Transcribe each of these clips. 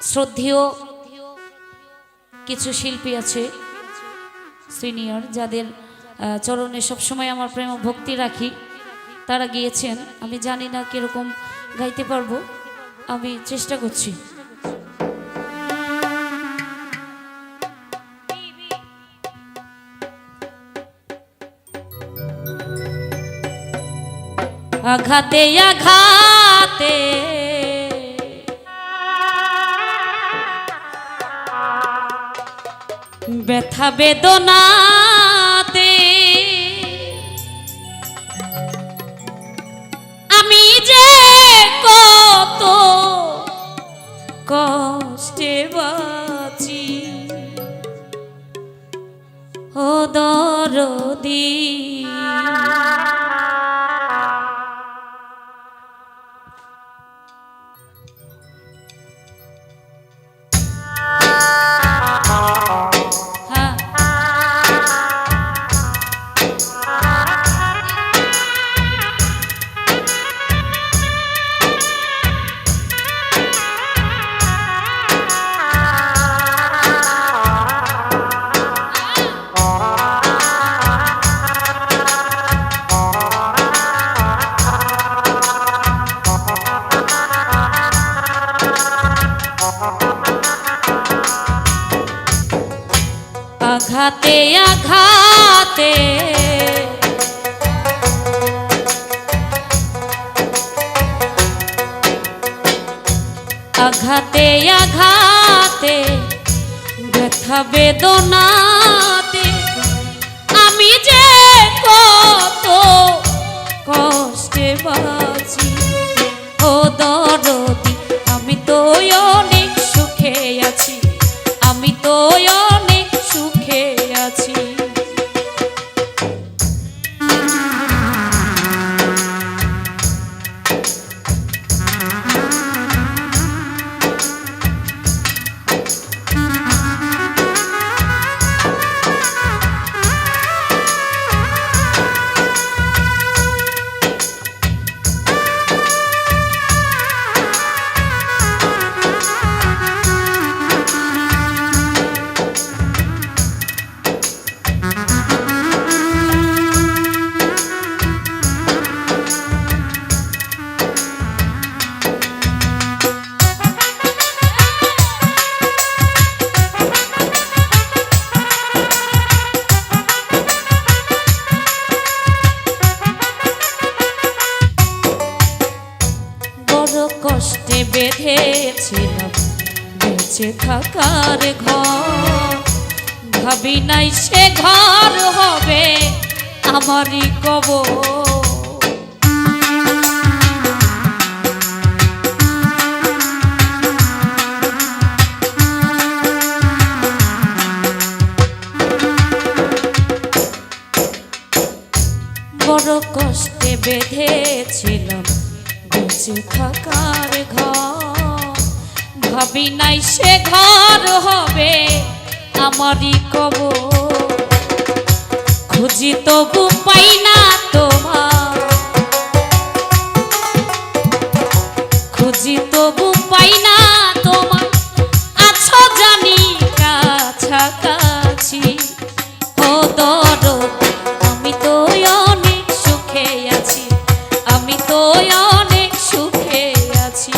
শ্রদ্ধেয় কিছু শিল্পী আছে সিনিয়র, যাদের চরণে সবসময় আমার প্রেম ও ভক্তি রাখি, তারা গিয়েছেন। আমি জানি না কীরকম গাইতে পারবো, আমি চেষ্টা করছি। আঘাতে আঘাতে ব্যথা বেদনাতে আমি যে কত কষ্টে বাঁচি, ও দরদি আঘাতে আঘাতে আঘাতে আঘাতে ব্যথা বেদনাতে আমি যে কত কষ্টে বাঁচি, ও দরদি আমি তো অনেক সুখে আছি, আমি তো অনেক সুখে আছি। কষ্টে বেঁধেছিলাম বেঁচে থাকার ঘর, ভাবি নাই সে ঘর হবে আমারই কবর। বড় কষ্টে বেঁধেছিলাম বেঁচে থাকার ঘর, ভাবি নাই সে ঘর হবে আমারই কবর। খুঁজি তবু পাই না তোমার, খুঁজি তবু পাই না তোমার, আছো জানি কাছাকাছি, ও দরদি আমি তো অনেক সুখে আছি, আমি তো অনেক সুখে আছি।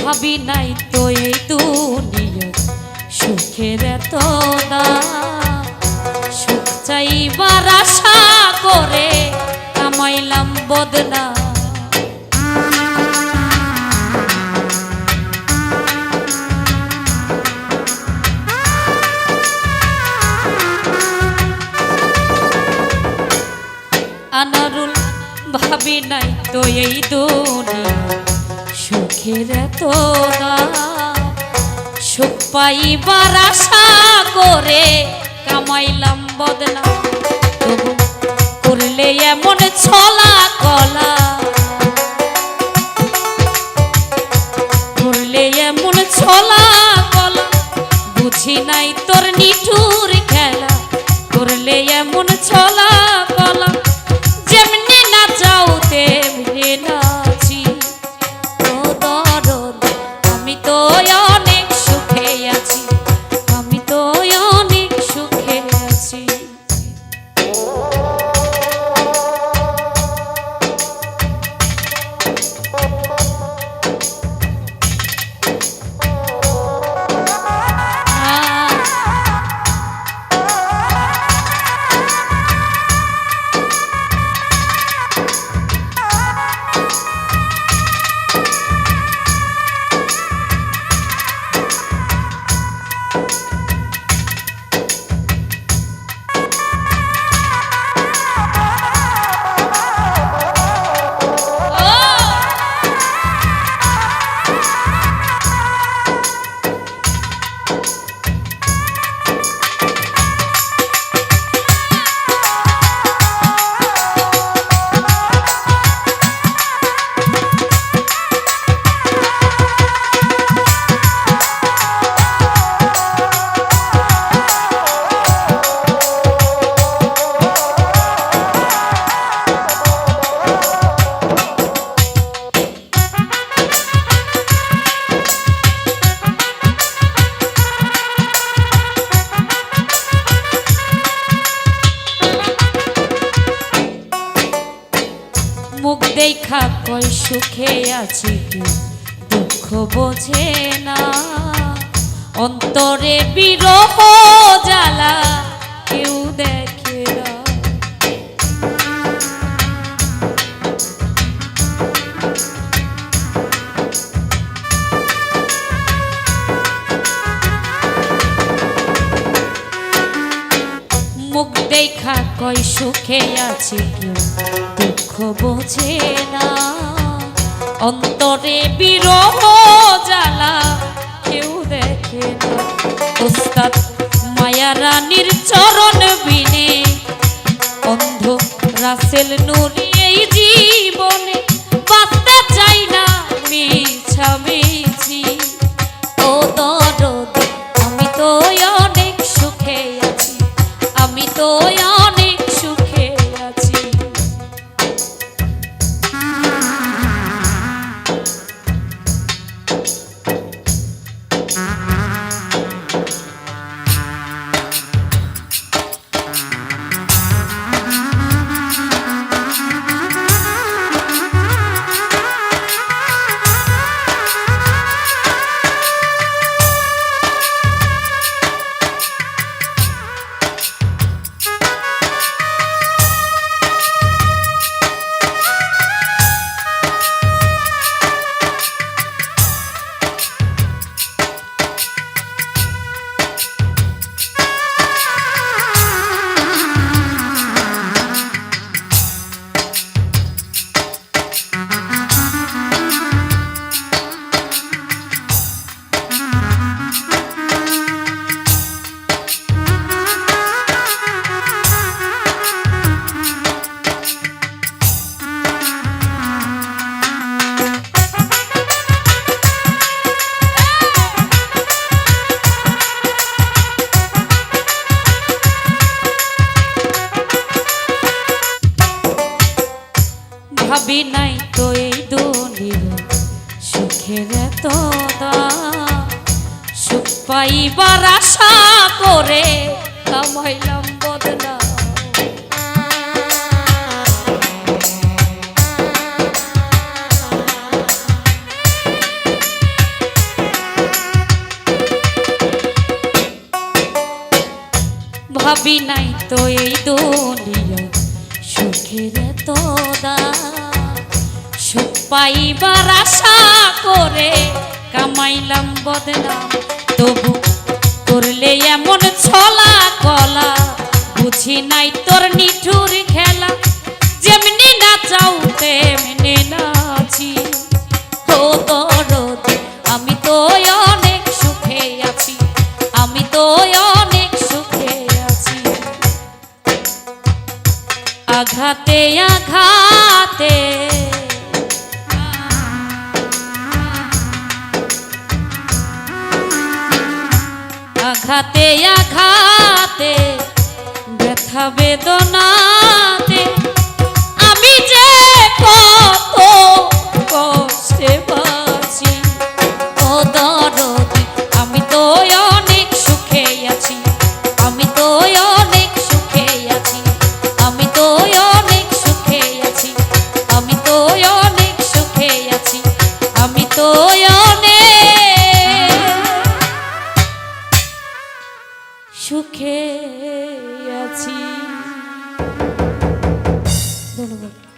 ভাবি নাই তো এই দুনিয়া সুখের এত দাম, সুখ চাইবার আশা করে কামাইলাম বদনাম। আনারুল ভাবি নাই তো এই দুনিয়া সুখের এত দাম, সুখ পাইবার আশা করে কামাইলাম বদনাম। তবু করলে এমন ছলা কলা, করলে এমন ছলা কলা, বুঝি নাই তোর নিঠুর খেলা। করলে এমন ছলা কলা, যেমনি না যাও তেমনি নাচি। ও দরদ আমি তো অনেক সুখে আছি, আমি তো অনেক সুখে আছি। মুখ দেখা কই সুখে আছি, কেউ দুঃখ বোঝে না। অন্তরে বিরহ জ্বালা কেউ দেখে না। মুখ দেখা কই সুখে আছি, কেউ দুঃখ বোঝে না। অন্তরে বিরহ জ্বালা কেউ দেখে না। ওস্তাদ মায়া রানীর চরণ বিনে, অন্ধ রাসেল নুরি এই জীবনে বাঁচতে চাই না মিছামিছি। ও দরদ আমি তো অনেক সুখে আছি, আমি তো অনেক সুখে আছি। ভাবি নাই তো এই দুনিয়া সুখের এত দাম, সুখ পাইবার আশা করে কামাইলাম বদনাম। ভাবি নাই তো এই দুনিয়া সুখের তো সুখ পাইবার আশা করে কামাইলাম বদনাম তবু করলে এমন ছলা কলা বুঝি নাই তোর নিঠুর খেলা যেমনি না চাও তেমনি নাচি ও দরদ আমি তো অনেক সুখে আছি আমি তো অনেক সুখে আছি আঘাতে আঘাতে আঘাতে আঘাতে ব্যথা বেদনাতে আমি যে কত কষ্টে বাঁচি ও দরদি আমি তো অনেক সুখে আছি আমি তো অনেক সুখে আছি আমি তো অনেক সুখে আছি আমি তো অনেক সুখে আছি আমি তো অনেক সুখে আছি ধন্যবাদ।